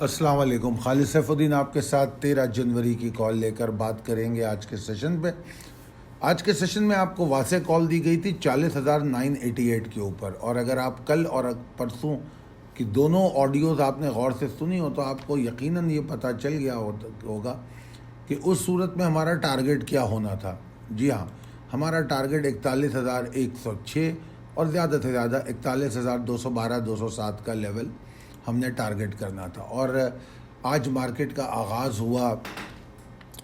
अस्सलाम वालेकुम। खालिद सैफुद्दीन आपके साथ 13 जनवरी की कॉल लेकर बात करेंगे आज के सेशन पे। आज के सेशन में आपको वासे कॉल दी गई थी 40,988 के ऊपर, और अगर आप कल और परसों की दोनों ऑडियोज़ आपने गौर से सुनी हो तो आपको यकीनन ये पता चल गया होगा कि उस सूरत में हमारा टारगेट क्या होना था। जी हाँ, हमारा टारगेट 41,106 और ज़्यादा से ज़्यादा 41,212-207 का लेवल हमने टारगेट करना था। और आज मार्केट का आगाज़ हुआ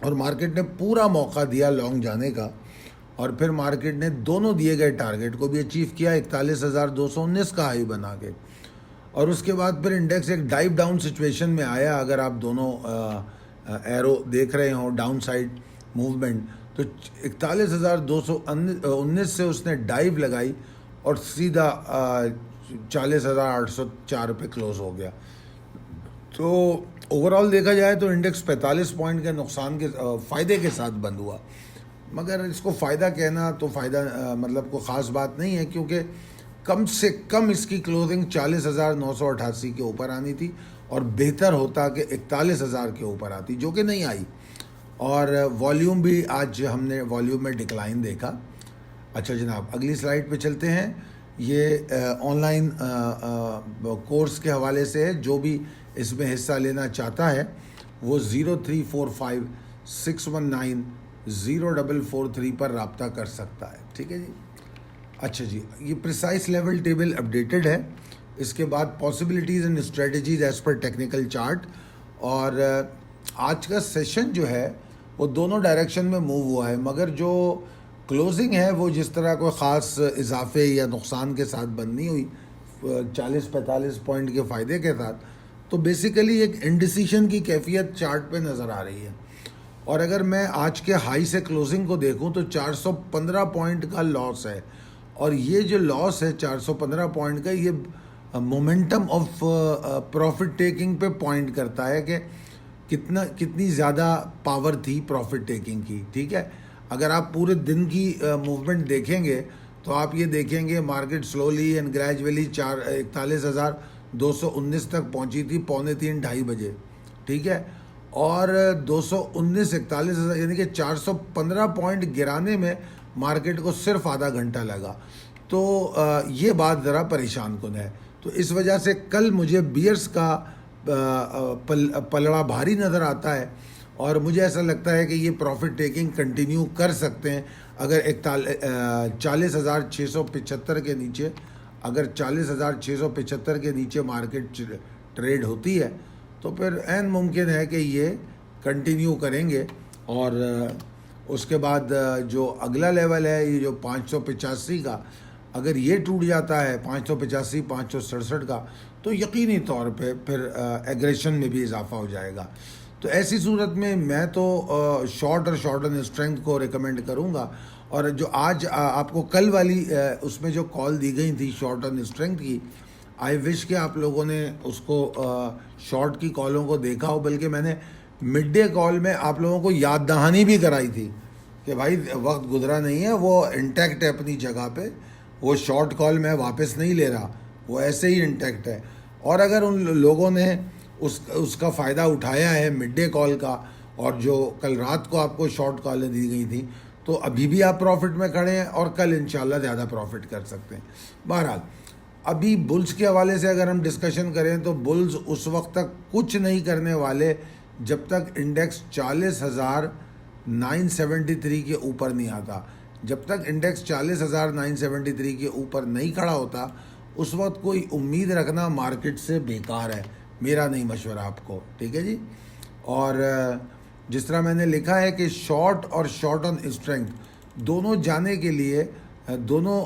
और मार्केट ने पूरा मौका दिया लॉन्ग जाने का, और फिर मार्केट ने दोनों दिए गए टारगेट को भी अचीव किया 41,219 का हाई बना के। और उसके बाद फिर इंडेक्स एक डाइव डाउन सिचुएशन में आया। अगर आप दोनों एरो देख रहे हो डाउन साइड मूवमेंट, तो 41,219 से उसने डाइव लगाई और सीधा 40,804 पे क्लोज हो गया। तो ओवरऑल देखा जाए तो इंडेक्स 45 पॉइंट के नुकसान के फ़ायदे के साथ बंद हुआ। मगर इसको फ़ायदा कहना तो फ़ायदा मतलब कोई ख़ास बात नहीं है, क्योंकि कम से कम इसकी क्लोजिंग 40,988 के ऊपर आनी थी और बेहतर होता कि 41,000 के ऊपर आती, जो कि नहीं आई। और वॉल्यूम भी आज हमने वॉल्यूम में डिक्लाइन देखा। अच्छा जनाब, अगली स्लाइड पे चलते हैं। ये ऑनलाइन कोर्स के हवाले से है। जो भी इसमें हिस्सा लेना चाहता है वो 0345619043 पर रब्ता कर सकता है। ठीक है जी। अच्छा जी, ये प्रिसाइज लेवल टेबल अपडेटेड है। इसके बाद possibilities and strategies as per technical chart. और आज का सेशन जो है वो दोनों डायरेक्शन में मूव हुआ है, मगर जो क्लोजिंग है वो जिस तरह कोई ख़ास इजाफे या नुकसान के साथ बंद नहीं हुई 40-45 पॉइंट के फ़ायदे के साथ, तो बेसिकली एक इंडिसीशन की कैफियत चार्ट पे नज़र आ रही है। और अगर मैं आज के हाई से क्लोजिंग को देखूं तो 415 पॉइंट का लॉस है, और ये जो लॉस है 415 पॉइंट का, ये मोमेंटम ऑफ प्रॉफिट टेकिंग पे पॉइंट करता है कि कितनी ज़्यादा पावर थी प्रॉफिट टेकिंग की। ठीक है, अगर आप पूरे दिन की मूवमेंट देखेंगे तो आप ये देखेंगे मार्केट स्लोली एंड ग्रेजुअली 41,219 तक पहुंची थी 2:45-2:30 बजे। ठीक है, और 219 41,000 यानी कि 415 पॉइंट गिराने में मार्केट को सिर्फ आधा घंटा लगा। तो ये बात ज़रा परेशान कुन है। तो इस वजह से कल मुझे बियर्स का पलड़ा भारी नज़र आता है, और मुझे ऐसा लगता है कि ये प्रॉफिट टेकिंग कंटिन्यू कर सकते हैं। अगर 40,675 के नीचे, अगर 40,675 के नीचे मार्केट ट्रेड होती है तो फिर ऐन मुमकिन है कि ये कंटिन्यू करेंगे। और उसके बाद जो अगला लेवल है ये जो 585 का, अगर ये टूट जाता है 585 567 का, तो यकीनी तौर पे फिर एग्रेशन में भी इजाफा हो जाएगा। तो ऐसी सूरत में मैं तो शॉर्ट और शॉर्ट ऑन स्ट्रेंथ को रिकमेंड करूंगा। और जो आज आपको कल वाली उसमें जो कॉल दी गई थी शॉर्ट ऑन स्ट्रेंथ की, आई विश कि आप लोगों ने उसको शॉर्ट की कॉलों को देखा हो। बल्कि मैंने मिड डे कॉल में आप लोगों को याद दहानी भी कराई थी कि भाई वक्त गुजरा नहीं है, वो इंटैक्ट है अपनी जगह पे। वो शॉर्ट कॉल मैं वापस नहीं ले रहा, वो ऐसे ही इंटैक्ट है। और अगर उन लोगों ने उसका फ़ायदा उठाया है मिड डे कॉल का, और जो कल रात को आपको शॉर्ट कॉलें दी गई थी, तो अभी भी आप प्रॉफिट में खड़े हैं और कल इंशाल्लाह ज़्यादा प्रॉफिट कर सकते हैं। बहरहाल अभी बुल्स के हवाले से अगर हम डिस्कशन करें तो बुल्स उस वक्त तक कुछ नहीं करने वाले जब तक इंडेक्स 40,973 के ऊपर नहीं आता। जब तक इंडेक्स 40,973 के ऊपर नहीं खड़ा होता, उस वक्त कोई उम्मीद रखना मार्केट से बेकार है। मेरा नहीं मशवरा आपको। ठीक है जी। और जिस तरह मैंने लिखा है कि शॉर्ट और शॉर्ट ऑन स्ट्रेंथ दोनों जाने के लिए, दोनों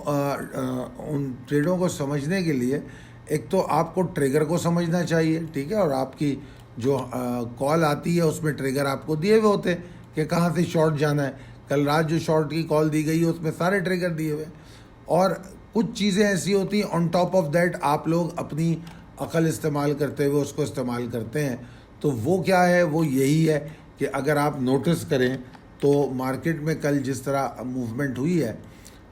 उन ट्रेडों को समझने के लिए, एक तो आपको ट्रिगर को समझना चाहिए। ठीक है, और आपकी जो कॉल आती है उसमें ट्रिगर आपको दिए हुए होते हैं कि कहाँ से शॉर्ट जाना है। कल रात जो शॉर्ट की कॉल दी गई है उसमें सारे ट्रिगर दिए हुए। और कुछ चीज़ें ऐसी होती हैं ऑन टॉप ऑफ दैट आप लोग अपनी अकल इस्तेमाल करते हुए उसको इस्तेमाल करते हैं। तो वो क्या है, वो यही है कि अगर आप नोटिस करें तो मार्केट में कल जिस तरह मूवमेंट हुई है,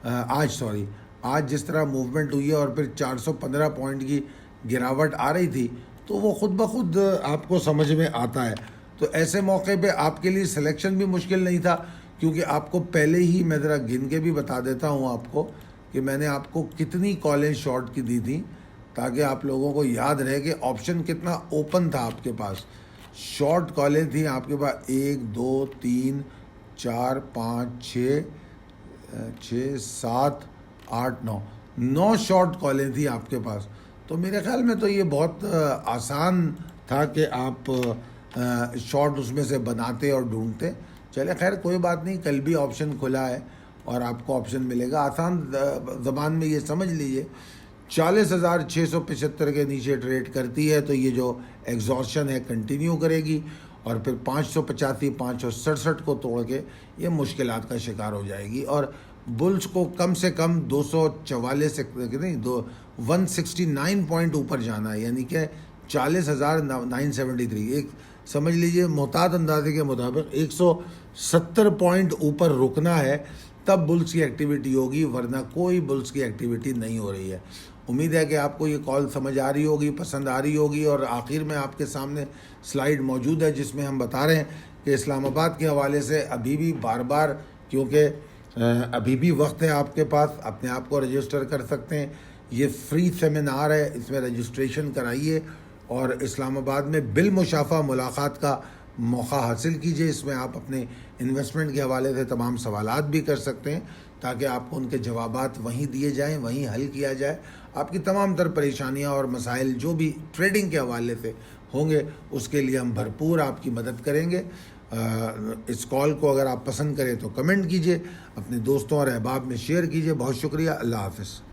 आज जिस तरह मूवमेंट हुई है और फिर 415 पॉइंट की गिरावट आ रही थी, तो تو وہ خود بخود آپ کو سمجھ میں آتا ہے. تو ایسے موقع پہ آپ کے لیے سلیکشن بھی مشکل نہیں تھا، کیونکہ آپ کو پہلے ہی میں ذرا گن کے بھی بتا دیتا ہوں آپ کو کہ میں نے آپ کو کتنی کالیں شارٹ کی دی تھیں، تاکہ آپ لوگوں کو یاد رہے کہ آپشن کتنا اوپن تھا آپ کے پاس. شارٹ کالیں تھیں آپ کے پاس 1 2 3 4 5 6 7 8 9 شارٹ کالیں تھیں آپ کے پاس. تو میرے خیال میں تو یہ بہت آسان تھا کہ آپ شارٹ اس میں سے بناتے اور ڈھونڈتے. چلے خیر کوئی بات نہیں، کل بھی آپشن کھلا ہے اور آپ کو آپشن ملے گا. آسان زبان میں یہ سمجھ لیجئے 40,675 کے نیچے ٹریڈ کرتی ہے تو یہ جو ایگزاسشن ہے کنٹینیو کرے گی، اور پھر 585 567 کو توڑ کے یہ مشکلات کا شکار ہو جائے گی. اور بلز کو کم سے کم 244 نہیں 169 پوائنٹ اوپر جانا ہے، یعنی کہ 40,973. ایک سمجھ لیجئے محتاط اندازے کے مطابق 170 پوائنٹ اوپر رکنا ہے، تب بلز کی ایکٹیویٹی ہوگی، ورنہ کوئی بلز کی ایکٹیویٹی نہیں ہو رہی ہے. امید ہے کہ آپ کو یہ کال سمجھ آ رہی ہوگی، پسند آ رہی ہوگی. اور آخر میں آپ کے سامنے سلائیڈ موجود ہے جس میں ہم بتا رہے ہیں کہ اسلام آباد کے حوالے سے ابھی بھی بار بار، کیونکہ ابھی بھی وقت ہے آپ کے پاس، اپنے آپ کو رجسٹر کر سکتے ہیں. یہ فری سیمینار ہے، اس میں رجسٹریشن کرائیے اور اسلام آباد میں بالمشافہ ملاقات کا موقع حاصل کیجئے. اس میں آپ اپنے انویسٹمنٹ کے حوالے سے تمام سوالات بھی کر سکتے ہیں، تاکہ آپ کو ان کے جوابات وہیں دیے جائیں، وہیں حل کیا جائے. آپ کی تمام تر پریشانیاں اور مسائل جو بھی ٹریڈنگ کے حوالے سے ہوں گے، اس کے لیے ہم بھرپور آپ کی مدد کریں گے. اس کال کو اگر آپ پسند کریں تو کمنٹ کیجئے، اپنے دوستوں اور احباب میں شیئر کیجئے. بہت شکریہ. اللہ حافظ.